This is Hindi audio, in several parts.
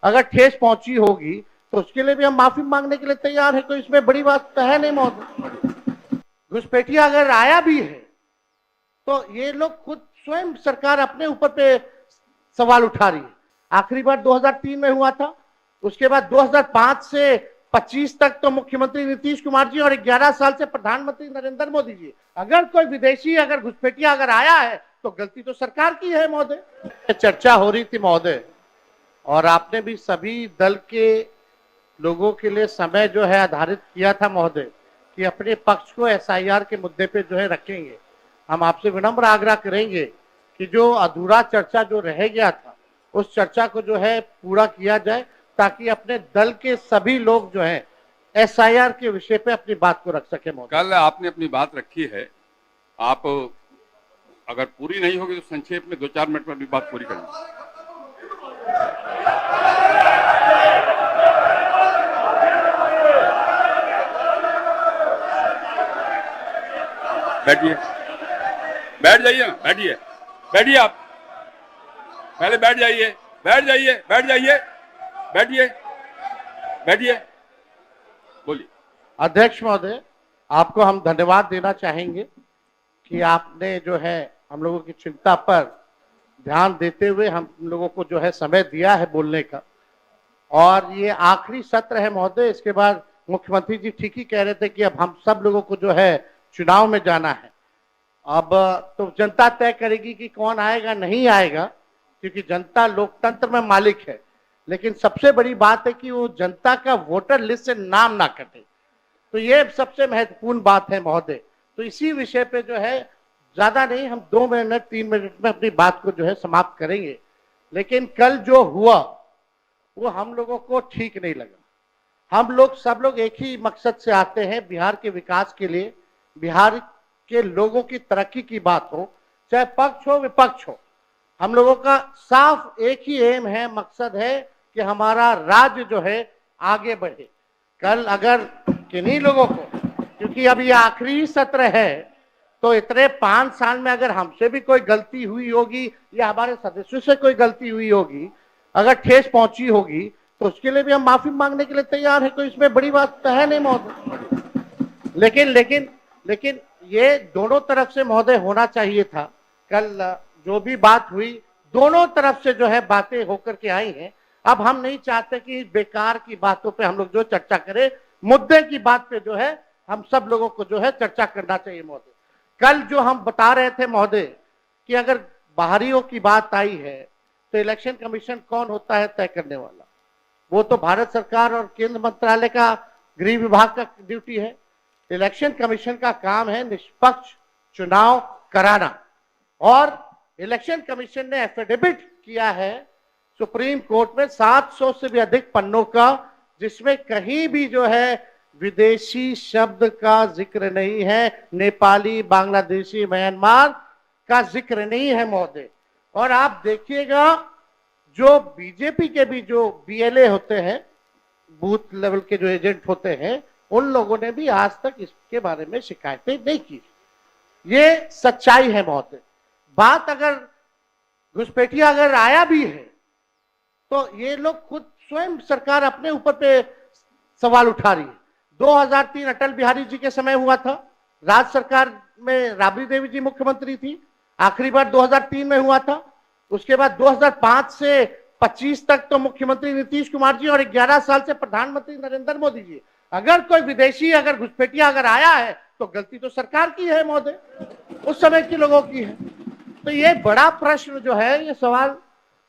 अगर ठेस पहुंची होगी तो उसके लिए भी हम माफी मांगने के लिए तैयार है, कोई इसमें बड़ी बात तो है नहीं महोदय। घुसपैठिया अगर आया भी है तो ये लोग खुद स्वयं सरकार अपने ऊपर पे सवाल उठा रही है। आखिरी बार 2003 में हुआ था, उसके बाद 2005 से 25 तक तो मुख्यमंत्री नीतीश कुमार जी और 11 साल से प्रधानमंत्री नरेंद्र मोदी जी। अगर कोई विदेशी अगर घुसपैठिया अगर आया है तो गलती तो सरकार की है महोदय। चर्चा हो रही थी महोदय, और आपने भी सभी दल के लोगों के लिए समय जो है आधारित किया था महोदय कि अपने पक्ष को एसआईआर के मुद्दे पे जो है रखेंगे। हम आपसे विनम्र आग्रह करेंगे कि जो अधूरा चर्चा जो रह गया था उस चर्चा को जो है पूरा किया जाए, ताकि अपने दल के सभी लोग जो है एसआईआर के विषय पे अपनी बात को रख सके महोदय। कल आपने अपनी बात रखी है, आप अगर पूरी नहीं होगी तो संक्षेप में 2-4 मिनट में अपनी बात पूरी करेंगे। बैठिए, बैठ जाइए, बैठिए, बैठिए, आप पहले बैठ जाइए, बैठ जाइए, बैठ जाइए, बैठिए, बैठिए, बोलिए। अध्यक्ष महोदय, आपको हम धन्यवाद देना चाहेंगे कि आपने जो है हम लोगों की चिंता पर ध्यान देते हुए हम लोगों को जो है समय दिया है बोलने का। और ये आखिरी सत्र है महोदय, इसके बाद मुख्यमंत्री जी ठीक ही कह रहे थे कि अब हम सब लोगों को जो है चुनाव में जाना है। अब तो जनता तय करेगी कि कौन आएगा नहीं आएगा, क्योंकि जनता लोकतंत्र में मालिक है। लेकिन सबसे बड़ी बात है कि वो जनता का वोटर लिस्ट से नाम ना कटे, तो ये सबसे महत्वपूर्ण बात है महोदय। तो इसी विषय पे जो है ज्यादा नहीं, हम 2 मिनट 3 मिनट में अपनी बात को जो है समाप्त करेंगे। लेकिन कल जो हुआ वो हम लोगों को ठीक नहीं लगा। हम लोग सब लोग एक ही मकसद से आते हैं, बिहार के विकास के लिए, बिहार के लोगों की तरक्की की बात हो, चाहे पक्ष हो विपक्ष हो। हम लोगों का साफ एक ही एम है, मकसद है कि हमारा राज्य जो है आगे बढ़े। कल अगर किन्हीं लोगों को, क्योंकि अब ये आखिरी सत्र है, तो इतने 5 साल में अगर हमसे भी कोई गलती हुई होगी या हमारे सदस्यों से कोई गलती हुई होगी, अगर ठेस पहुंची होगी तो उसके लिए भी हम माफी मांगने के लिए तैयार है, कोई इसमें बड़ी बात तो है नहीं महोदय। लेकिन लेकिन लेकिन ये दोनों तरफ से महोदय होना चाहिए था। कल जो भी बात हुई दोनों तरफ से जो है बातें होकर के आई हैं। अब हम नहीं चाहते कि बेकार की बातों पे हम लोग जो चर्चा करें, मुद्दे की बात पे जो है हम सब लोगों को जो है चर्चा करना चाहिए महोदय। कल जो हम बता रहे थे महोदय कि अगर बाहरियों की बात आई है तो इलेक्शन कमीशन कौन होता है तय करने वाला? वो तो भारत सरकार और केंद्र मंत्रालय का गृह विभाग का ड्यूटी है। इलेक्शन कमीशन का काम है निष्पक्ष चुनाव कराना, और इलेक्शन कमीशन ने एफिडेविट किया है सुप्रीम कोर्ट में 700 से भी अधिक पन्नों का, जिसमें कहीं भी जो है विदेशी शब्द का जिक्र नहीं है, नेपाली, बांग्लादेशी, म्यांमार का जिक्र नहीं है महोदय। और आप देखिएगा जो बीजेपी के भी जो बीएलए होते हैं, बूथ लेवल के जो एजेंट होते हैं, उन लोगों ने भी आज तक इसके बारे में शिकायतें नहीं की। ये सच्चाई है महोदय। बात अगर घुसपैठिया अगर आया भी है तो ये लोग खुद स्वयं सरकार अपने ऊपर पे सवाल उठा रही है। 2003 अटल बिहारी जी के समय हुआ था, राज्य सरकार में राबड़ी देवी जी मुख्यमंत्री थी। आखिरी बार 2003 में हुआ था, उसके बाद 2005 से 25 तक तो मुख्यमंत्री नीतीश कुमार जी और 11 साल से प्रधानमंत्री नरेंद्र मोदी जी। अगर कोई विदेशी अगर घुसपैठिया अगर आया है तो गलती तो सरकार की है महोदय, उस समय के लोगों की है। तो ये बड़ा प्रश्न जो है, ये सवाल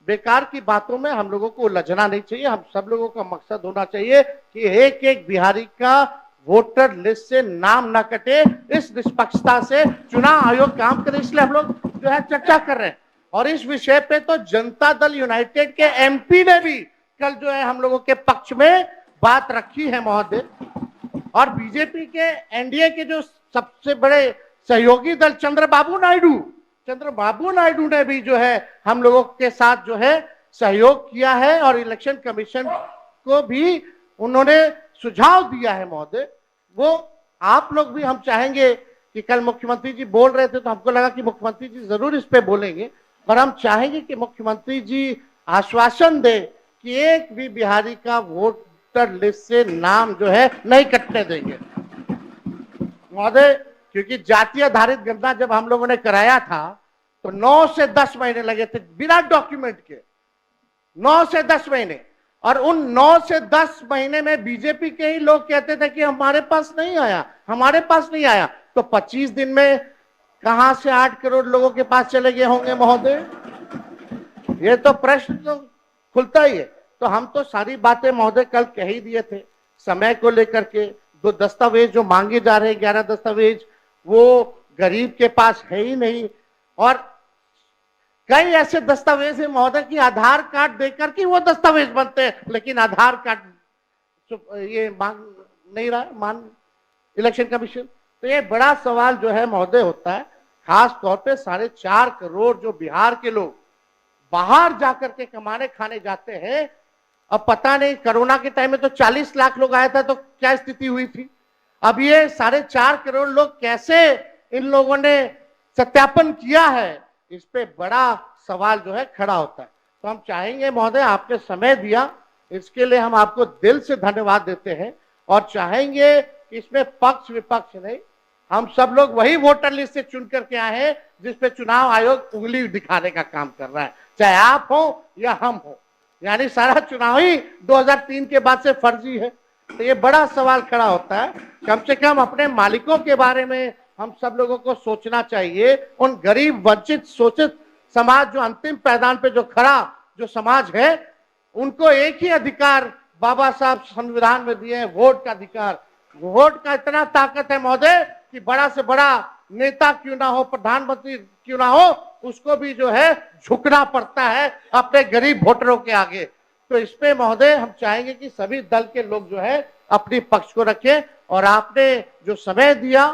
बेकार की बातों में हम लोगों को उलझना नहीं चाहिए। हम सब लोगों का मकसद होना चाहिए कि एक एक बिहारी का वोटर लिस्ट से नाम ना कटे। इस निष्पक्षता से चुनाव आयोग काम करे, इसलिए हम लोग जो है चर्चा कर रहे हैं। और इस विषय पे तो जनता दल यूनाइटेड के एमपी ने भी कल जो है हम लोगों के पक्ष में बात रखी है महोदय। और बीजेपी के एनडीए के जो सबसे बड़े सहयोगी दल चंद्रबाबू नायडू ने भी जो है हम लोगों के साथ जो है सहयोग किया है, और इलेक्शन कमीशन को भी उन्होंने सुझाव दिया है महोदय। वो आप लोग भी, हम चाहेंगे कि कल मुख्यमंत्री जी बोल रहे थे तो हमको लगा कि मुख्यमंत्री जी जरूर इस पे बोलेंगे, पर हम चाहेंगे कि मुख्यमंत्री जी आश्वासन दे कि एक भी बिहारी का वोटर लिस्ट से नाम जो है नहीं कटने देंगे महोदय। क्योंकि जाति आधारित गणना जब हम लोगों ने कराया था तो 9 से 10 महीने लगे थे बिना डॉक्यूमेंट के, 9 से 10 महीने। और उन 9 से 10 महीने में बीजेपी के ही लोग कहते थे कि हमारे पास नहीं आया, हमारे पास नहीं आया। तो 25 दिन में कहां से 8 करोड़ लोगों के पास चले गए होंगे महोदय? ये तो प्रश्न तो खुलता ही है। तो हम तो सारी बातें महोदय कल कह ही दिए थे। समय को लेकर के 2 दस्तावेज जो मांगे जा रहे हैं, 11 दस्तावेज, वो गरीब के पास है ही नहीं। और कई ऐसे दस्तावेज है महोदय कि आधार कार्ड देकर के वो दस्तावेज बनते हैं, लेकिन आधार कार्ड ये मांग नहीं रहा है मान इलेक्शन कमीशन। तो ये बड़ा सवाल जो है महोदय होता है, खास तौर पे 4.5 करोड़ जो बिहार के लोग बाहर जाकर के कमाने खाने जाते हैं। अब पता नहीं कोरोना के टाइम में तो 40 लाख लोग आया था तो क्या स्थिति हुई थी। अब ये 4.5 करोड़ लोग कैसे इन लोगों ने सत्यापन किया है, इस पे बड़ा सवाल जो है खड़ा होता है। तो हम चाहेंगे महोदय, आपने समय दिया इसके लिए हम आपको दिल से धन्यवाद देते हैं। और चाहेंगे कि इसमें पक्ष विपक्ष नहीं, हम सब लोग वही वोटर लिस्ट से चुन करके आए हैं जिसपे चुनाव आयोग उंगली दिखाने का काम कर रहा है, चाहे आप हो या हम हो। यानी सारा चुनाव ही 2003 के बाद से फर्जी है। तो ये बड़ा सवाल खड़ा होता है। कम से कम अपने मालिकों के बारे में हम सब लोगों को सोचना चाहिए। उन गरीब वंचित शोषित समाज जो अंतिम पैदान पे जो खड़ा जो समाज है, उनको एक ही अधिकार बाबा साहब संविधान में दिए हैं, वोट का अधिकार। वोट का इतना ताकत है महोदय कि बड़ा से बड़ा नेता क्यों ना हो, प्रधानमंत्री क्यों ना हो, उसको भी जो है झुकना पड़ता है अपने गरीब वोटरों के आगे। तो इस पे महोदय हम चाहेंगे कि सभी दल के लोग जो है अपनी पक्ष को रखें। और आपने जो समय दिया